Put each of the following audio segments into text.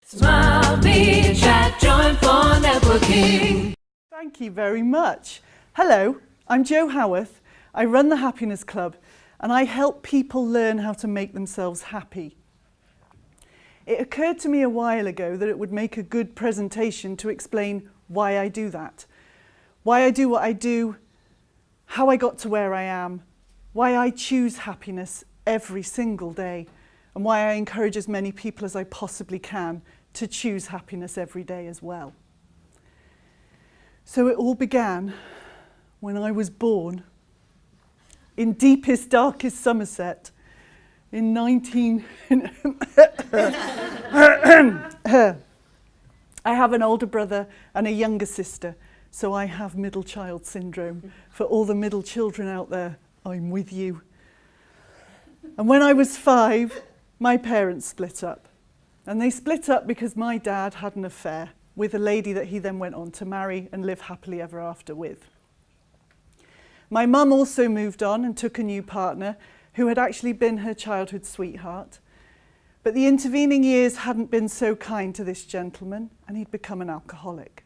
Smile, be, chat, join for networking. Thank you very much. Hello, I'm Jo Howarth. I run the Happiness Club and I help people learn how to make themselves happy. It occurred to me a while ago that it would make a good presentation to explain why I do that, why I do what I do, how I got to where I am, why I choose happiness every single day, and why I encourage as many people as I possibly can to choose happiness every day as well. So it all began when I was born in deepest, darkest Somerset in 19... I have an older brother and a younger sister, so I have middle child syndrome. For all the middle children out there, I'm with you. And when I was 5, my parents split up. And they split up because my dad had an affair with a lady that he then went on to marry and live happily ever after with. My mum also moved on and took a new partner who had actually been her childhood sweetheart. But the intervening years hadn't been so kind to this gentleman, and he'd become an alcoholic.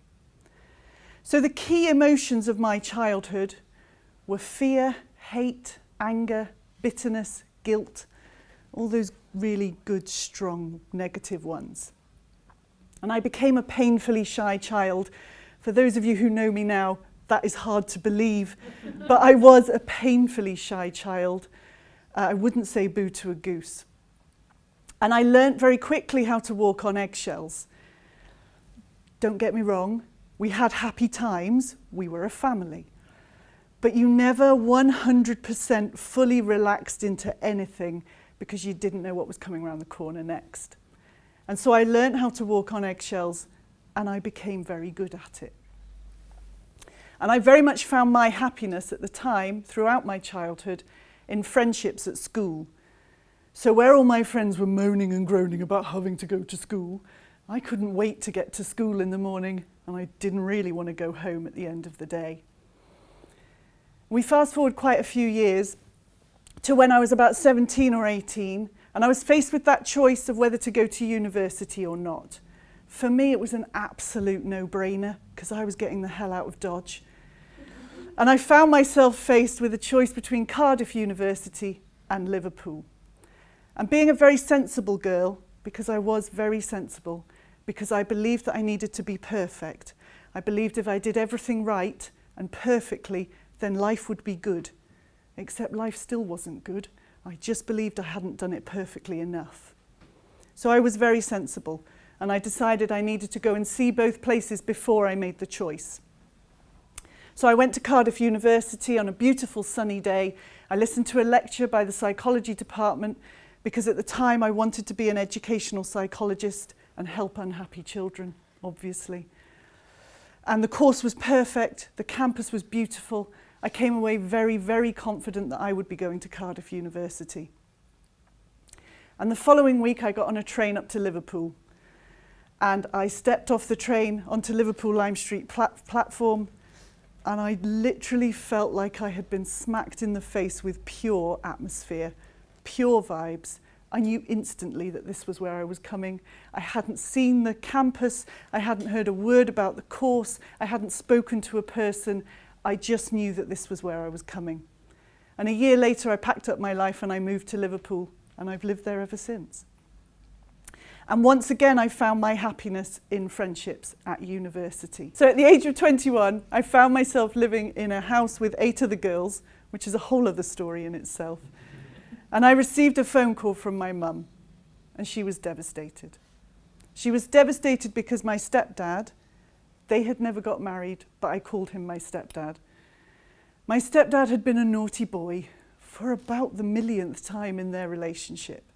So the key emotions of my childhood were fear, hate, anger, bitterness, guilt, all those really good, strong, negative ones. And I became a painfully shy child. For those of you who know me now, that is hard to believe, but I was a painfully shy child. I wouldn't say boo to a goose. And I learnt very quickly how to walk on eggshells. Don't get me wrong, we had happy times, we were a family. But you never 100% fully relaxed into anything because you didn't know what was coming around the corner next. And so I learned how to walk on eggshells and I became very good at it. And I very much found my happiness at the time, throughout my childhood, in friendships at school. So where all my friends were moaning and groaning about having to go to school, I couldn't wait to get to school in the morning and I didn't really want to go home at the end of the day. We fast forward quite a few years to when I was about 17 or 18, and I was faced with that choice of whether to go to university or not. For me, it was an absolute no-brainer because I was getting the hell out of Dodge. And I found myself faced with a choice between Cardiff University and Liverpool. And being a very sensible girl, because I was very sensible, because I believed that I needed to be perfect. I believed if I did everything right and perfectly, then life would be good. Except life still wasn't good. I just believed I hadn't done it perfectly enough. So I was very sensible, and I decided I needed to go and see both places before I made the choice. So I went to Cardiff University on a beautiful sunny day. I listened to a lecture by the psychology department because at the time I wanted to be an educational psychologist and help unhappy children, obviously. And the course was perfect, the campus was beautiful. I came away very, very confident that I would be going to Cardiff University. And the following week I got on a train up to Liverpool and I stepped off the train onto Liverpool Lime Street platform and I literally felt like I had been smacked in the face with pure atmosphere, pure vibes. I knew instantly that this was where I was coming. I hadn't seen the campus, I hadn't heard a word about the course, I hadn't spoken to a person. I just knew that this was where I was coming. And a year later, I packed up my life and I moved to Liverpool, and I've lived there ever since. And once again, I found my happiness in friendships at university. So at the age of 21, I found myself living in a house with 8 other girls, which is a whole other story in itself. And I received a phone call from my mum, and she was devastated. She was devastated because my stepdad, they had never got married, but I called him my stepdad. My stepdad had been a naughty boy for about the millionth time in their relationship.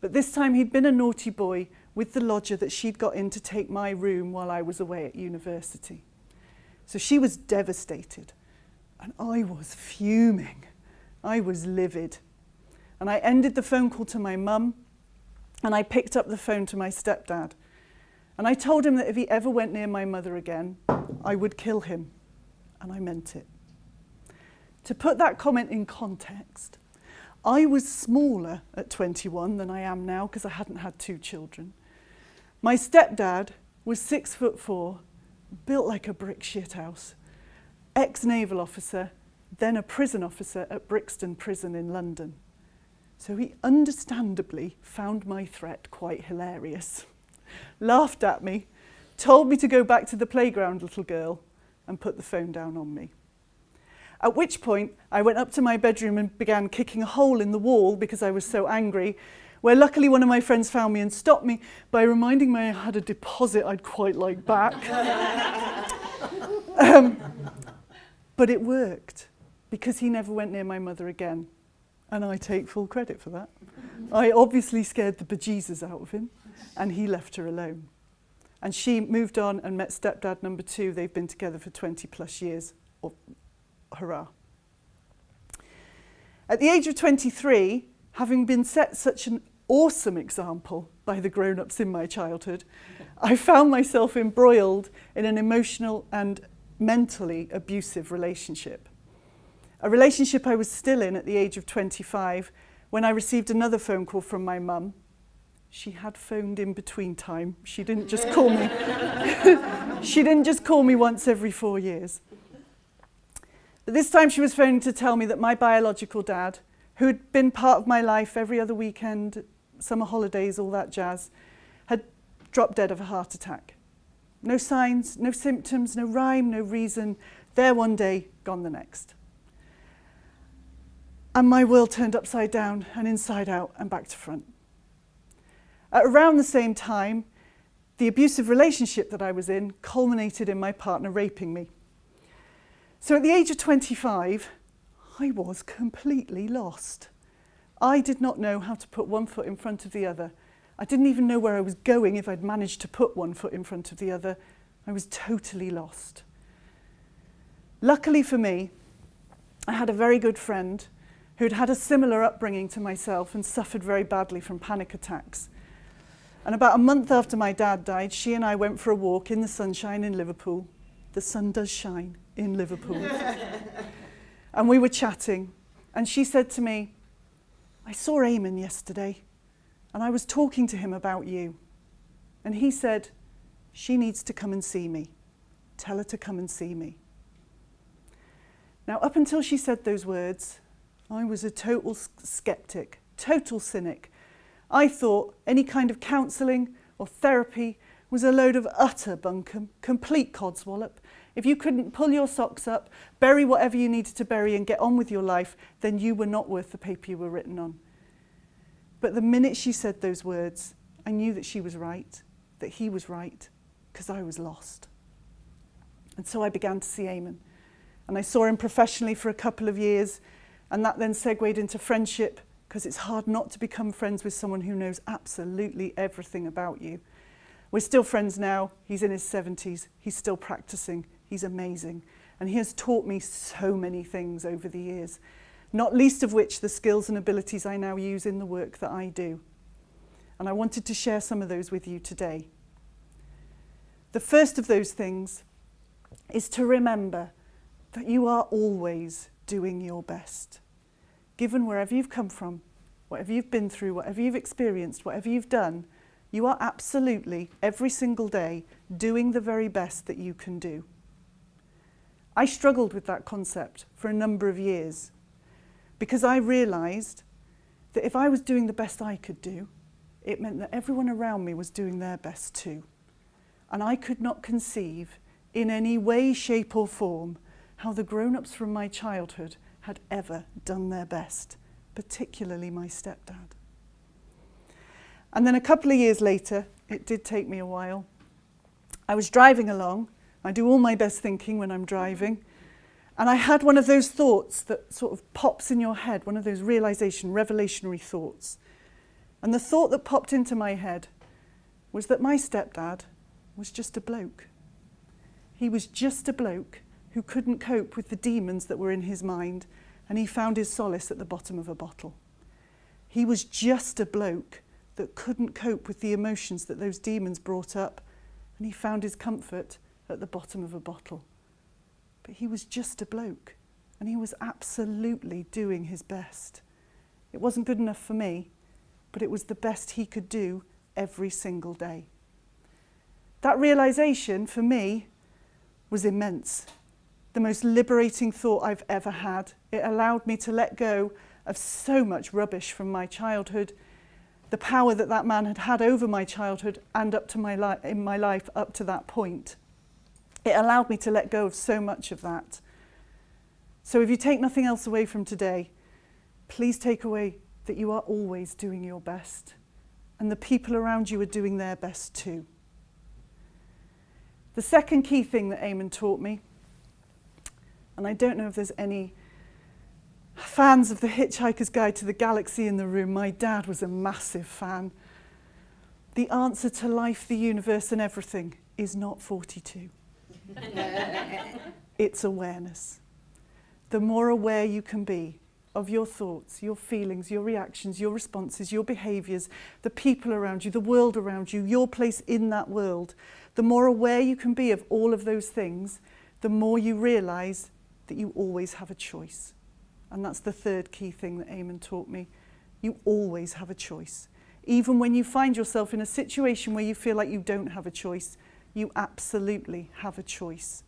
But this time he'd been a naughty boy with the lodger that she'd got in to take my room while I was away at university. So she was devastated, and I was fuming. I was livid. And I ended the phone call to my mum, and I picked up the phone to my stepdad. And I told him that if he ever went near my mother again, I would kill him. And I meant it. To put that comment in context, I was smaller at 21 than I am now because I hadn't had 2 children. My stepdad was 6'4", built like a brick shithouse, ex-naval officer, then a prison officer at Brixton Prison in London. So he understandably found my threat quite hilarious, laughed at me, told me to go back to the playground, little girl, and put the phone down on me. At which point, I went up to my bedroom and began kicking a hole in the wall because I was so angry, where luckily one of my friends found me and stopped me by reminding me I had a deposit I'd quite like back. But it worked, because he never went near my mother again, and I take full credit for that. I obviously scared the bejesus out of him, and he left her alone. And she moved on and met stepdad number 2. They've been together for 20 plus years. Oh, hurrah. At the age of 23, having been set such an awesome example by the grown-ups in my childhood, I found myself embroiled in an emotional and mentally abusive relationship. A relationship I was still in at the age of 25 when I received another phone call from my mum. She had phoned in between time. She didn't just call me. She didn't just call me once every 4 years. But this time she was phoning to tell me that my biological dad, who had been part of my life every other weekend, summer holidays, all that jazz, had dropped dead of a heart attack. No signs, no symptoms, no rhyme, no reason. There one day, gone the next. And my world turned upside down and inside out and back to front. At around the same time, the abusive relationship that I was in culminated in my partner raping me. So at the age of 25, I was completely lost. I did not know how to put one foot in front of the other. I didn't even know where I was going if I'd managed to put one foot in front of the other. I was totally lost. Luckily for me, I had a very good friend who'd had a similar upbringing to myself and suffered very badly from panic attacks. And about a month after my dad died, she and I went for a walk in the sunshine in Liverpool. The sun does shine in Liverpool. And we were chatting, and she said to me, "I saw Eamon yesterday, and I was talking to him about you. And he said, she needs to come and see me. Tell her to come and see me." Now, up until she said those words, I was a total skeptic, total cynic. I thought any kind of counselling or therapy was a load of utter bunkum, complete codswallop. If you couldn't pull your socks up, bury whatever you needed to bury and get on with your life, then you were not worth the paper you were written on. But the minute she said those words, I knew that she was right, that he was right, because I was lost. And so I began to see Eamon. And I saw him professionally for a couple of years, and that then segued into friendship, because it's hard not to become friends with someone who knows absolutely everything about you. We're still friends now. He's in his 70s. He's still practicing. He's amazing. And he has taught me so many things over the years, not least of which the skills and abilities I now use in the work that I do. And I wanted to share some of those with you today. The first of those things is to remember that you are always doing your best. Given wherever you've come from, whatever you've been through, whatever you've experienced, whatever you've done, you are absolutely, every single day, doing the very best that you can do. I struggled with that concept for a number of years because I realised that if I was doing the best I could do, it meant that everyone around me was doing their best too. And I could not conceive in any way, shape or form how the grown-ups from my childhood had ever done their best, particularly my stepdad. And then a couple of years later, it did take me a while, I was driving along. I do all my best thinking when I'm driving. And I had one of those thoughts that sort of pops in your head, one of those revelationary thoughts. And the thought that popped into my head was that my stepdad was just a bloke. He was just a bloke who couldn't cope with the demons that were in his mind, and he found his solace at the bottom of a bottle. He was just a bloke that couldn't cope with the emotions that those demons brought up, and he found his comfort at the bottom of a bottle. But he was just a bloke, and he was absolutely doing his best. It wasn't good enough for me, but it was the best he could do every single day. That realisation for me was immense. The most liberating thought I've ever had. It allowed me to let go of so much rubbish from my childhood, the power that that man had had over my childhood and up to in my life up to that point. It allowed me to let go of so much of that. So if you take nothing else away from today, please take away that you are always doing your best, and the people around you are doing their best too. The second key thing that Eamon taught me, and I don't know if there's any fans of The Hitchhiker's Guide to the Galaxy in the room. My dad was a massive fan. The answer to life, the universe and everything is not 42. It's awareness. The more aware you can be of your thoughts, your feelings, your reactions, your responses, your behaviours, the people around you, the world around you, your place in that world, the more aware you can be of all of those things, the more you realise that you always have a choice. And that's the third key thing that Eamon taught me. You always have a choice. Even when you find yourself in a situation where you feel like you don't have a choice, you absolutely have a choice.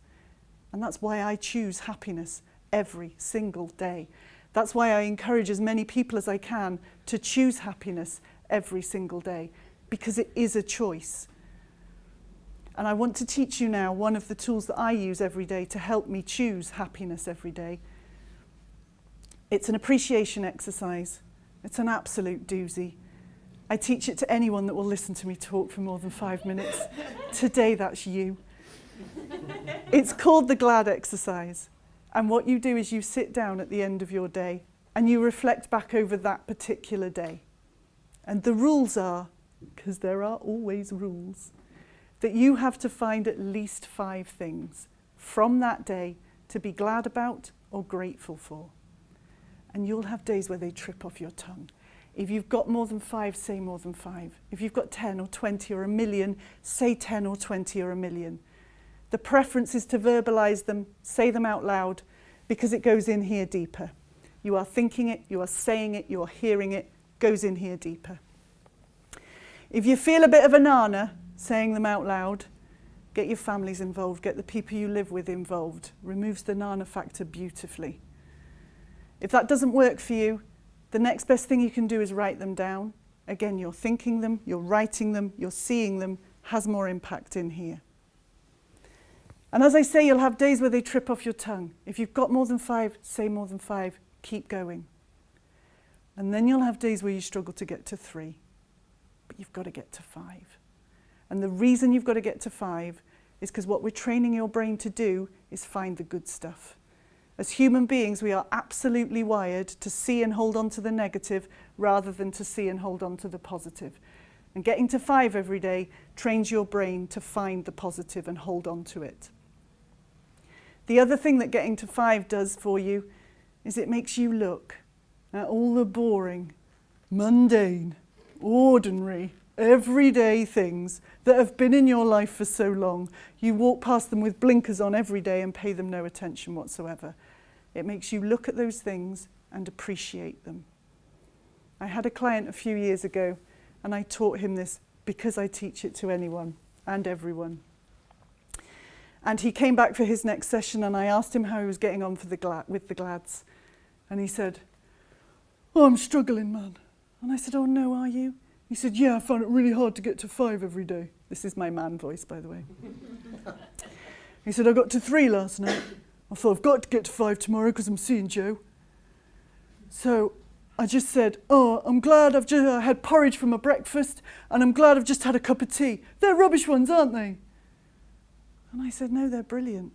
And that's why I choose happiness every single day. That's why I encourage as many people as I can to choose happiness every single day, because it is a choice. And I want to teach you now one of the tools that I use every day to help me choose happiness every day. It's an appreciation exercise. It's an absolute doozy. I teach it to anyone that will listen to me talk for more than 5 minutes. Today, that's you. It's called the GLAD exercise. And what you do is you sit down at the end of your day and you reflect back over that particular day. And the rules are, because there are always rules, that you have to find at least 5 things from that day to be glad about or grateful for. And you'll have days where they trip off your tongue. If you've got more than 5, say more than 5. If you've got 10 or 20 or a million, say 10 or 20 or a million. The preference is to verbalise them, say them out loud, because it goes in here deeper. You are thinking it, you are saying it, you are hearing it, goes in here deeper. If you feel a bit of a nana saying them out loud, get your families involved, get the people you live with involved. Removes the nana factor beautifully. If that doesn't work for you, the next best thing you can do is write them down. Again, you're thinking them, you're writing them, you're seeing them, has more impact in here. And as I say, you'll have days where they trip off your tongue. If you've got more than 5, say more than 5, keep going. And then you'll have days where you struggle to get to 3, but you've got to get to 5. And the reason you've got to get to 5 is because what we're training your brain to do is find the good stuff. As human beings, we are absolutely wired to see and hold on to the negative rather than to see and hold on to the positive. And getting to 5 every day trains your brain to find the positive and hold on to it. The other thing that getting to 5 does for you is it makes you look at all the boring, mundane, ordinary, everyday things that have been in your life for so long. You walk past them with blinkers on every day and pay them no attention whatsoever. It makes you look at those things and appreciate them. I had a client a few years ago and I taught him this because I teach it to anyone and everyone. And he came back for his next session and I asked him how he was getting on with the GLADs. And he said, "Oh, I'm struggling, man." And I said, "Oh no, are you?" He said, "Yeah, I found it really hard to get to 5 every day." This is my man voice, by the way. He said, "I got to 3 last night. I thought I've got to get to 5 tomorrow because I'm seeing Joe." So I just said, "Oh, I'm glad I had porridge for my breakfast and I'm glad I've just had a cup of tea. They're rubbish ones, aren't they?" And I said, "No, they're brilliant.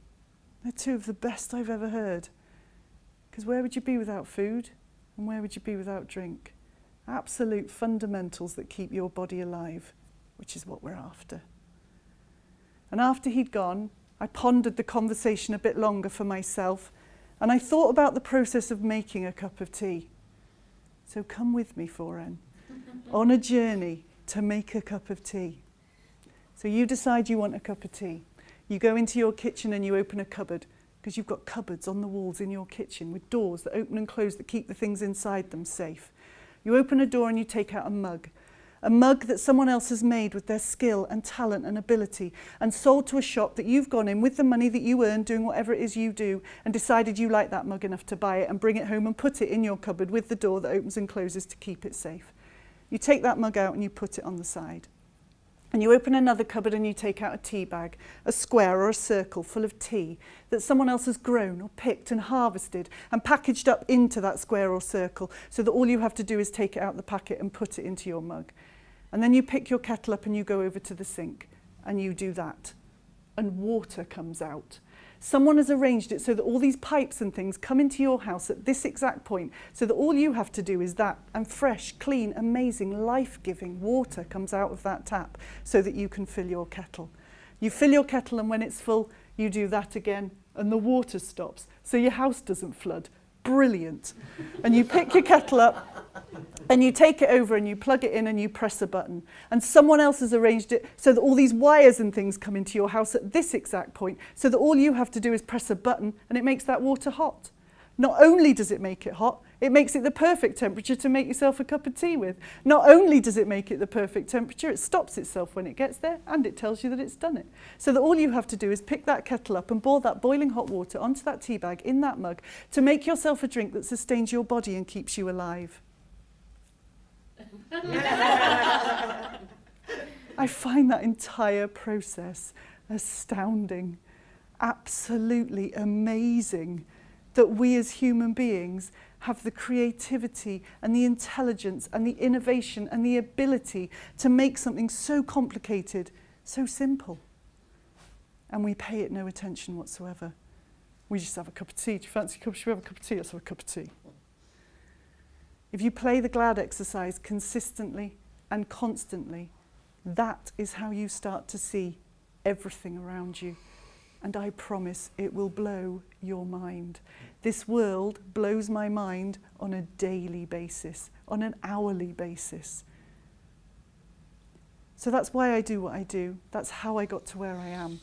They're 2 of the best I've ever heard. Because where would you be without food? And where would you be without drink? Absolute fundamentals that keep your body alive, which is what we're after." And after he'd gone, I pondered the conversation a bit longer for myself, and I thought about the process of making a cup of tea. So come with me, 4N, on a journey to make a cup of tea. So you decide you want a cup of tea. You go into your kitchen and you open a cupboard, because you've got cupboards on the walls in your kitchen with doors that open and close that keep the things inside them safe. You open a door and you take out a mug. A mug that someone else has made with their skill and talent and ability and sold to a shop that you've gone in with the money that you earn doing whatever it is you do and decided you like that mug enough to buy it and bring it home and put it in your cupboard with the door that opens and closes to keep it safe. You take that mug out and you put it on the side. And you open another cupboard and you take out a tea bag, a square or a circle full of tea that someone else has grown or picked and harvested and packaged up into that square or circle so that all you have to do is take it out the packet and put it into your mug. And then you pick your kettle up and you go over to the sink and you do that. And water comes out. Someone has arranged it so that all these pipes and things come into your house at this exact point so that all you have to do is that, and fresh, clean, amazing, life-giving water comes out of that tap so that you can fill your kettle. You fill your kettle and when it's full, you do that again and the water stops so your house doesn't flood. Brilliant. And you pick your kettle up and you take it over and you plug it in and you press a button. And someone else has arranged it so that all these wires and things come into your house at this exact point so that all you have to do is press a button and it makes that water hot. Not only does it make it hot, it makes it the perfect temperature to make yourself a cup of tea with. Not only does it make it the perfect temperature, it stops itself when it gets there and it tells you that it's done it. So that all you have to do is pick that kettle up and pour that boiling hot water onto that tea bag in that mug to make yourself a drink that sustains your body and keeps you alive. I find that entire process astounding, absolutely amazing, that we as human beings have the creativity and the intelligence and the innovation and the ability to make something so complicated, so simple. And we pay it no attention whatsoever. We just have a cup of tea. Do you fancy a cup? Should we have a cup of tea? Let's have a cup of tea. If you play the GLAD exercise consistently and constantly, that is how you start to see everything around you. And I promise it will blow your mind. This world blows my mind on a daily basis, on an hourly basis. So that's why I do what I do. That's how I got to where I am.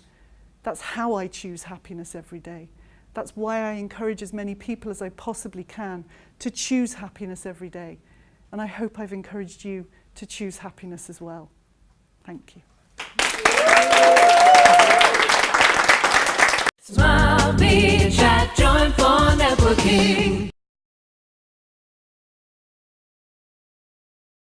That's how I choose happiness every day. That's why I encourage as many people as I possibly can to choose happiness every day. And I hope I've encouraged you to choose happiness as well. Thank you. Smile, be chat, join for networking.